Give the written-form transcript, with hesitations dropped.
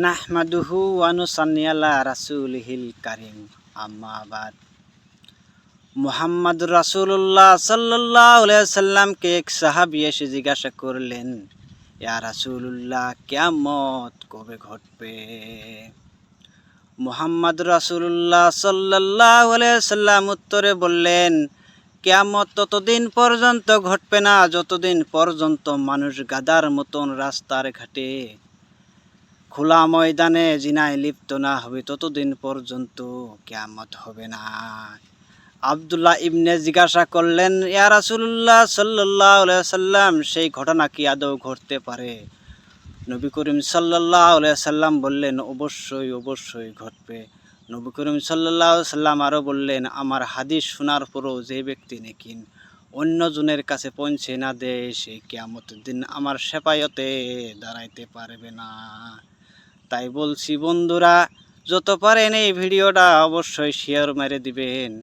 নাহমাদুহু ওয়া নুসাল্লি আলা রাসূলিহিল কারীম আম্মা বাদ। মুহাম্মাদুর রাসূলুল্লাহ সাল্লাল্লাহু আলাইহি ওয়াসাল্লামকে এক সাহাবী এসে জিজ্ঞাসা করলেন, ইয়া রাসূলুল্লাহ, কিয়ামত কবে ঘটবে? মুহাম্মাদুর রাসূলুল্লাহ সাল্লাল্লাহু আলাইহি ওয়াসাল্লাম উত্তরে বললেন, কিয়ামত ততদিন পর্যন্ত ঘটবে না যতদিন পর্যন্ত মানুষ গাধার মতন রাস্তার ঘাটে খোলা ময়দানে জিনায় লিপ্ত না হবে, ততদিন পর্যন্ত কিয়ামত হবে না। আব্দুল্লাহ ইবনে জিজ্ঞাসা করলেন, ইয়া রাসূলুল্লাহ সাল্লাল্লাহু আলাইহি ওয়াসাল্লাম, সেই ঘটনা কি আদৌ ঘটতে পারে? নবী করিম সাল্লাল্লাহু আলাইহি ওয়াসাল্লাম বললেন, অবশ্যই অবশ্যই ঘটবে। নবী করিম সাল্লাল্লাহু আলাইহি ওয়াসাল্লাম আরও বললেন, আমার হাদিস শোনার পরও যে ব্যক্তি নাকি অন্যজনের কাছে পৌঁছে না দেয়, সে কিয়ামতের দিন আমার সেফায়েতে দাঁড়াইতে পারবে না। তাই বলছি বন্ধুরা, যত পারেন এই ভিডিওটা অবশ্যই শেয়ার মেরে দিবেন।